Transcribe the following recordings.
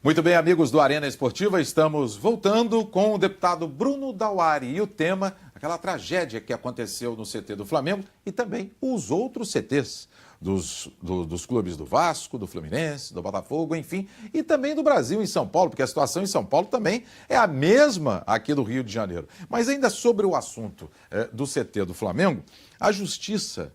Muito bem, amigos do Arena Esportiva, estamos voltando com o deputado Bruno Dauari e o tema, aquela tragédia que aconteceu no CT do Flamengo e também os outros CTs dos clubes do Vasco, do Fluminense, do Botafogo, enfim, e também do Brasil em São Paulo, porque a situação em São Paulo também é a mesma aqui do Rio de Janeiro. Mas ainda sobre o assunto do CT do Flamengo, a Justiça,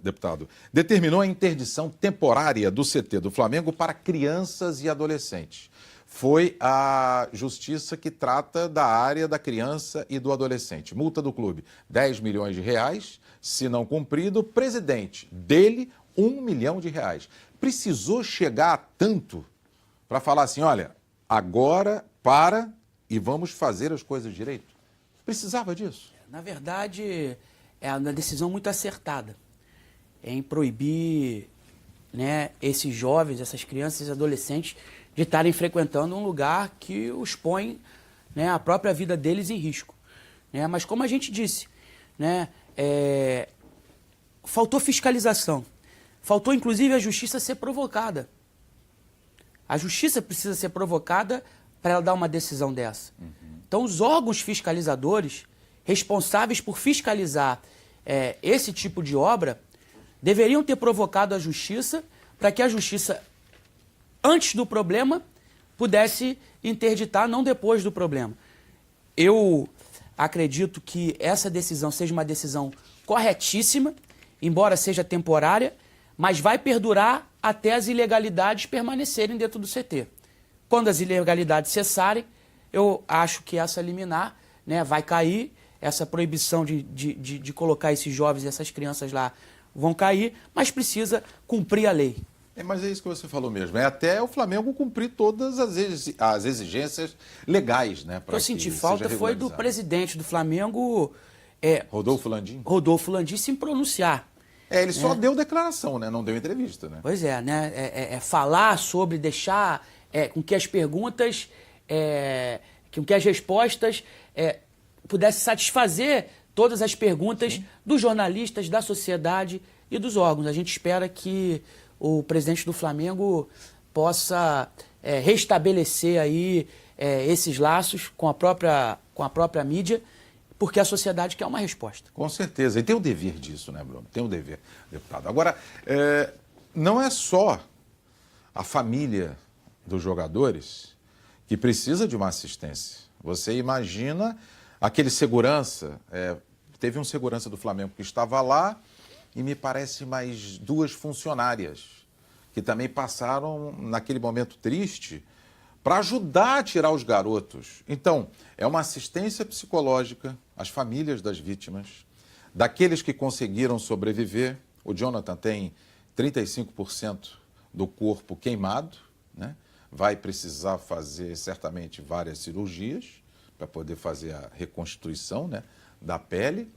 deputado, determinou a interdição temporária do CT do Flamengo para crianças e adolescentes. Foi a Justiça que trata da área da criança e do adolescente. Multa do clube, 10 milhões de reais. Se não cumprido, presidente dele, 1 milhão de reais. Precisou chegar a tanto para falar assim, olha, agora para e vamos fazer as coisas direito? Precisava disso? Na verdade, é uma decisão muito acertada em proibir, né, esses jovens, essas crianças e adolescentes de estarem frequentando um lugar que os põe, né, a própria vida deles em risco. Né? Mas como a gente disse, né, faltou fiscalização, faltou inclusive a justiça ser provocada. A justiça precisa ser provocada para ela dar uma decisão dessa. Então os órgãos fiscalizadores responsáveis por fiscalizar esse tipo de obra deveriam ter provocado a justiça para que a justiça, antes do problema, pudesse interditar, não depois do problema. Eu acredito que essa decisão seja uma decisão corretíssima, embora seja temporária, mas vai perdurar até as ilegalidades permanecerem dentro do CT. Quando as ilegalidades cessarem, eu acho que essa liminar, né, vai cair, essa proibição de colocar esses jovens e essas crianças lá vão cair, mas precisa cumprir a lei. Mas é isso que você falou mesmo. É até o Flamengo cumprir todas as exigências legais, né? Eu senti falta foi do presidente do Flamengo, Rodolfo Landim. Rodolfo Landim, se pronunciar. Ele só deu declaração, né? Não deu entrevista, né? Pois é, né? Falar sobre, deixar com que as perguntas, com que as respostas pudessem satisfazer todas as perguntas Sim. dos jornalistas, da sociedade e dos órgãos. A gente espera que o presidente do Flamengo possa restabelecer aí esses laços com a própria mídia, porque a sociedade quer uma resposta. Com certeza. E tem o dever disso, né, Bruno? Tem o dever, deputado. Agora, não é só a família dos jogadores que precisa de uma assistência. Você imagina aquele segurança, teve um segurança do Flamengo que estava lá e me parece mais 2 funcionárias que também passaram naquele momento triste para ajudar a tirar os garotos. Então, é uma assistência psicológica às famílias das vítimas, daqueles que conseguiram sobreviver. O Jonathan tem 35% do corpo queimado, né? Vai precisar fazer certamente várias cirurgias para poder fazer a reconstituição, né, da pele.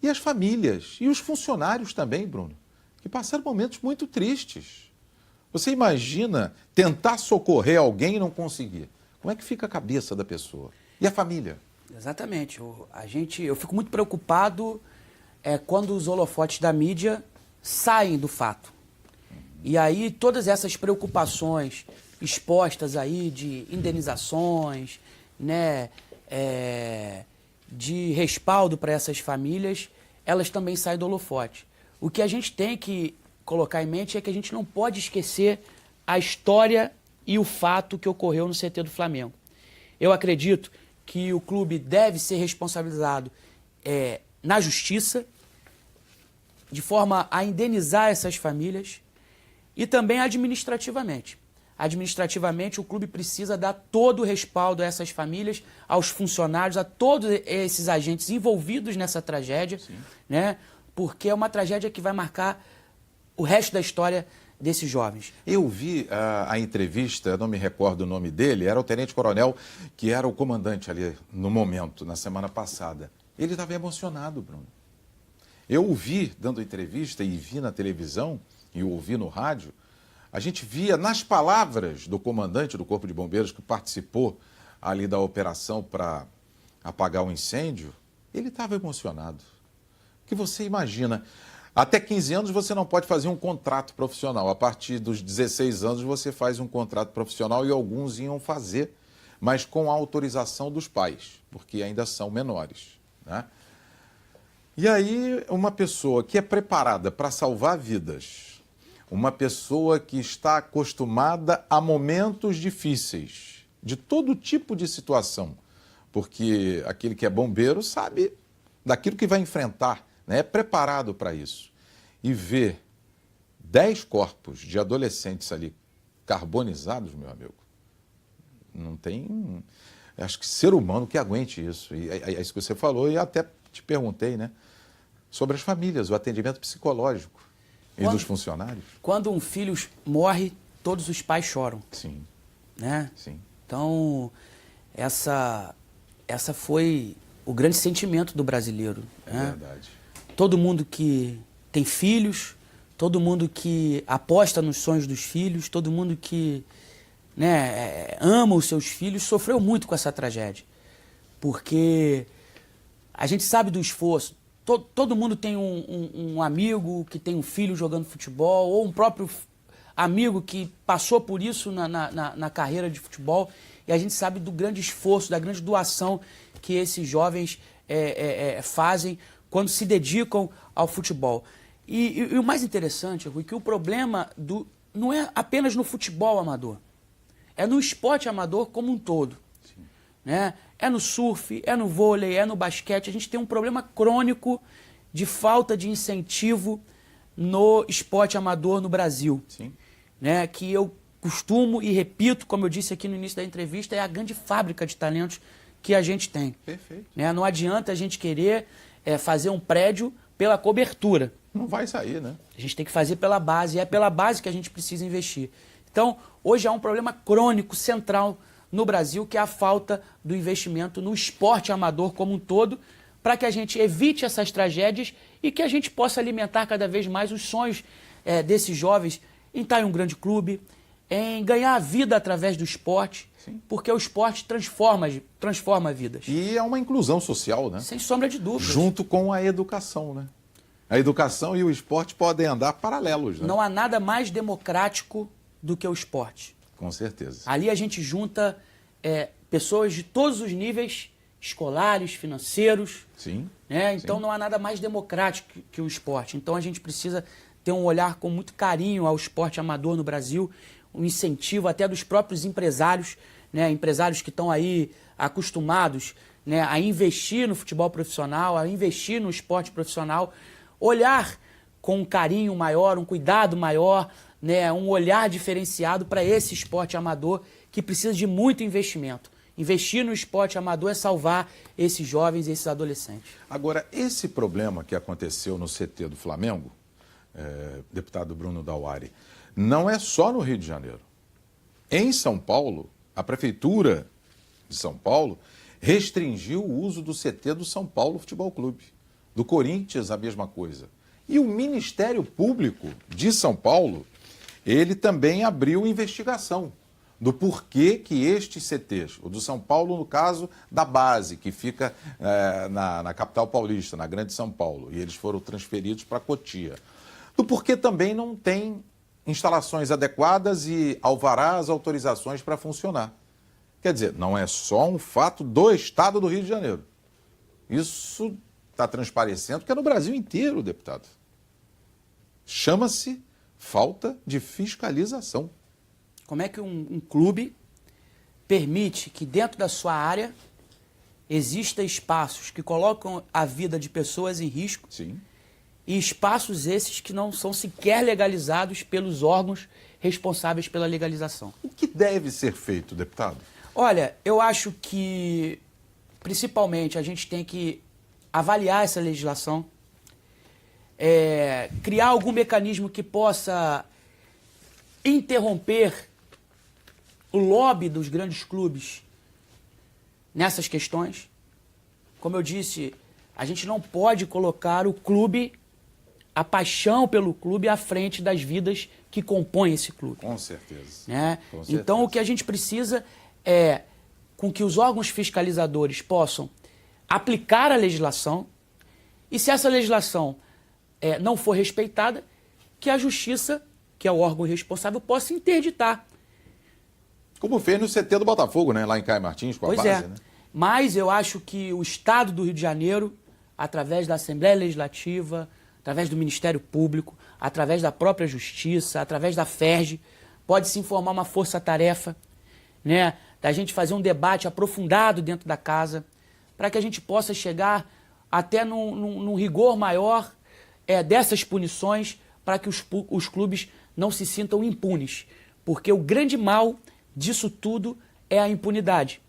E as famílias e os funcionários também, Bruno, que passaram momentos muito tristes. Você imagina tentar socorrer alguém e não conseguir. Como é que fica a cabeça da pessoa? E a família? Exatamente. Eu fico muito preocupado quando os holofotes da mídia saem do fato. E aí todas essas preocupações expostas aí de indenizações, né, de respaldo para essas famílias, elas também saem do holofote. O que a gente tem que colocar em mente é que a gente não pode esquecer a história e o fato que ocorreu no CT do Flamengo. Eu acredito que o clube deve ser responsabilizado na justiça, de forma a indenizar essas famílias, e também administrativamente. Administrativamente, o clube precisa dar todo o respaldo a essas famílias, aos funcionários, a todos esses agentes envolvidos nessa tragédia, né? Porque é uma tragédia que vai marcar o resto da história desses jovens. Eu vi a entrevista, eu não me recordo o nome dele, era o tenente-coronel, que era o comandante ali no momento, na semana passada. Ele estava emocionado, Bruno. Eu o vi dando entrevista e vi na televisão, e ouvi no rádio. A gente via nas palavras do comandante do Corpo de Bombeiros que participou ali da operação para apagar o incêndio, ele estava emocionado. Que você imagina, Até 15 anos você não pode fazer um contrato profissional. A partir dos 16 anos você faz um contrato profissional e alguns iam fazer, mas com a autorização dos pais, porque ainda são menores, né? E aí uma pessoa que é preparada para salvar vidas, uma pessoa que está acostumada a momentos difíceis, de todo tipo de situação, porque aquele que é bombeiro sabe daquilo que vai enfrentar, né? É preparado para isso. E ver 10 corpos de adolescentes ali carbonizados, meu amigo, não tem, acho que ser humano que aguente isso. E é isso que você falou, e até te perguntei, né? Sobre as famílias, o atendimento psicológico e dos funcionários. Quando um filho morre, todos os pais choram. Sim. Né? Sim. Então, essa foi o grande sentimento do brasileiro. É, né? verdade. Todo mundo que tem filhos, todo mundo que aposta nos sonhos dos filhos, todo mundo que, né, ama os seus filhos, sofreu muito com essa tragédia. Porque a gente sabe do esforço. Todo mundo tem um amigo que tem um filho jogando futebol, ou um próprio amigo que passou por isso na carreira de futebol, e a gente sabe do grande esforço, da grande doação que esses jovens fazem quando se dedicam ao futebol. E o mais interessante, Rui, que o problema não é apenas no futebol amador, é no esporte amador como um todo. Sim. Né? É no surf, é no vôlei, é no basquete. A gente tem um problema crônico de falta de incentivo no esporte amador no Brasil. Sim. Né? Que eu costumo e repito, como eu disse aqui no início da entrevista, é a grande fábrica de talentos que a gente tem. Perfeito. Né? Não adianta a gente querer fazer um prédio pela cobertura. Não vai sair, né? A gente tem que fazer pela base, e é pela base que a gente precisa investir. Então, hoje há um problema crônico, central no Brasil, que é a falta do investimento no esporte amador como um todo, para que a gente evite essas tragédias e que a gente possa alimentar cada vez mais os sonhos desses jovens em estar em um grande clube, em ganhar a vida através do esporte. Sim. Porque o esporte transforma vidas. E é uma inclusão social, né? Sem sombra de dúvida. Junto com a educação, né? A educação e o esporte podem andar paralelos, né? Não há nada mais democrático do que o esporte. Com certeza. Ali a gente junta pessoas de todos os níveis, escolares, financeiros. Sim. Né? Então sim. Não há nada mais democrático que o esporte. Então a gente precisa ter um olhar com muito carinho ao esporte amador no Brasil, um incentivo até dos próprios empresários, né? Empresários que estão aí acostumados, né, a investir no futebol profissional, a investir no esporte profissional, olhar com um carinho maior, um cuidado maior, né, um olhar diferenciado para esse esporte amador que precisa de muito investimento. Investir no esporte amador é salvar esses jovens e esses adolescentes. Agora, esse problema que aconteceu no CT do Flamengo, deputado Bruno Dauari, não é só no Rio de Janeiro. Em São Paulo, a Prefeitura de São Paulo restringiu o uso do CT do São Paulo Futebol Clube. Do Corinthians, a mesma coisa. E o Ministério Público de São Paulo, ele também abriu investigação do porquê que estes CTs, o do São Paulo, no caso da base, que fica na capital paulista, na Grande São Paulo, e eles foram transferidos para Cotia, do porquê também não tem instalações adequadas e alvarás, autorizações para funcionar. Quer dizer, não é só um fato do Estado do Rio de Janeiro. Isso está transparecendo que é no Brasil inteiro, deputado. Chama-se falta de fiscalização. Como é que um clube permite que dentro da sua área existam espaços que colocam a vida de pessoas em risco? Sim. E espaços esses que não são sequer legalizados pelos órgãos responsáveis pela legalização? O que deve ser feito, deputado? Olha, eu acho que, principalmente, a gente tem que avaliar essa legislação, criar algum mecanismo que possa interromper o lobby dos grandes clubes nessas questões. Como eu disse, a gente não pode colocar o clube, a paixão pelo clube, à frente das vidas que compõem esse clube. Com certeza. Né? Com certeza. Então, o que a gente precisa é com que os órgãos fiscalizadores possam aplicar a legislação, e se essa legislação não for respeitada, que a justiça, que é o órgão responsável, possa interditar. Como fez no CT do Botafogo, né? Lá em Caio Martins, com a base, né? Mas eu acho que o Estado do Rio de Janeiro, através da Assembleia Legislativa, através do Ministério Público, através da própria Justiça, através da FERJ, pode se formar uma força-tarefa, né? Da gente fazer um debate aprofundado dentro da casa, para que a gente possa chegar até num rigor maior dessas punições, para que os clubes não se sintam impunes. Porque o grande mal disso tudo é a impunidade.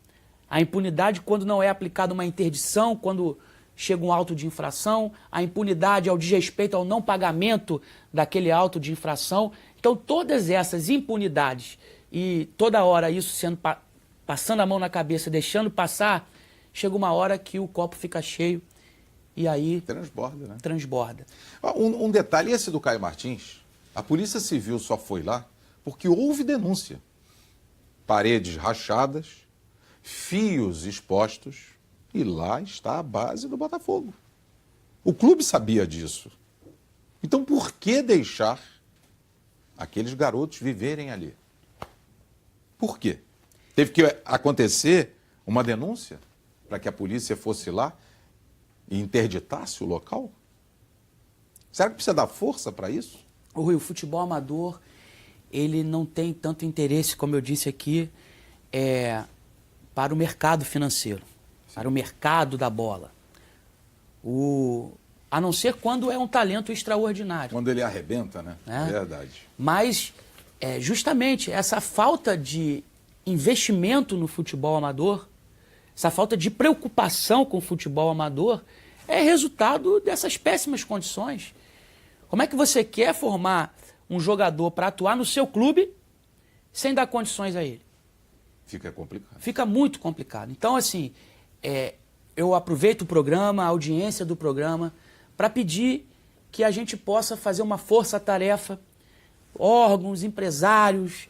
A impunidade quando não é aplicada uma interdição, quando chega um auto de infração, a impunidade é o desrespeito ao não pagamento daquele auto de infração. Então todas essas impunidades e toda hora isso sendo passando a mão na cabeça, deixando passar, chega uma hora que o copo fica cheio e aí... Transborda, né? Transborda. Um detalhe, esse do Caio Martins, a Polícia Civil só foi lá porque houve denúncia. Paredes rachadas, fios expostos, e lá está a base do Botafogo. O clube sabia disso. Então por que deixar aqueles garotos viverem ali? Por quê? Teve que acontecer uma denúncia para que a polícia fosse lá e interditasse o local? Será que precisa dar força para isso? Rui, o futebol amador, ele não tem tanto interesse, como eu disse aqui, para o mercado financeiro, para o mercado da bola. A não ser quando é um talento extraordinário. Quando ele arrebenta, né? É verdade. Mas, justamente, essa falta de investimento no futebol amador, essa falta de preocupação com o futebol amador, é resultado dessas péssimas condições. Como é que você quer formar um jogador para atuar no seu clube sem dar condições a ele? Fica complicado. Fica muito complicado. Então, assim, eu aproveito o programa, a audiência do programa, para pedir que a gente possa fazer uma força-tarefa, órgãos, empresários,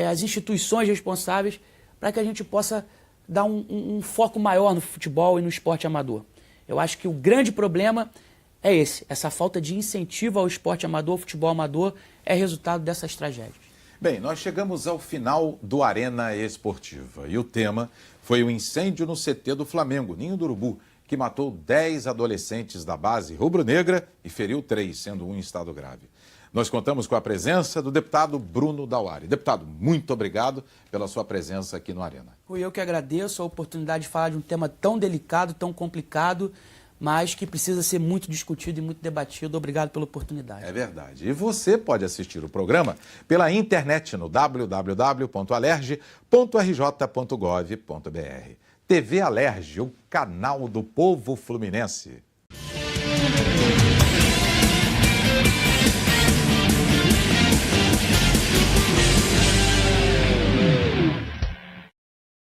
as instituições responsáveis, para que a gente possa dar um foco maior no futebol e no esporte amador. Eu acho que o grande problema é essa falta de incentivo ao esporte amador, ao futebol amador, é resultado dessas tragédias. Bem, nós chegamos ao final do Arena Esportiva e o tema foi o incêndio no CT do Flamengo, Ninho do Urubu, que matou 10 adolescentes da base rubro-negra e feriu 3, sendo um em estado grave. Nós contamos com a presença do deputado Bruno Dauari. Deputado, muito obrigado pela sua presença aqui no Arena. Eu que agradeço a oportunidade de falar de um tema tão delicado, tão complicado, mas que precisa ser muito discutido e muito debatido. Obrigado pela oportunidade. É verdade. E você pode assistir o programa pela internet no www.alerj.rj.gov.br. TV Alerj, o canal do povo fluminense.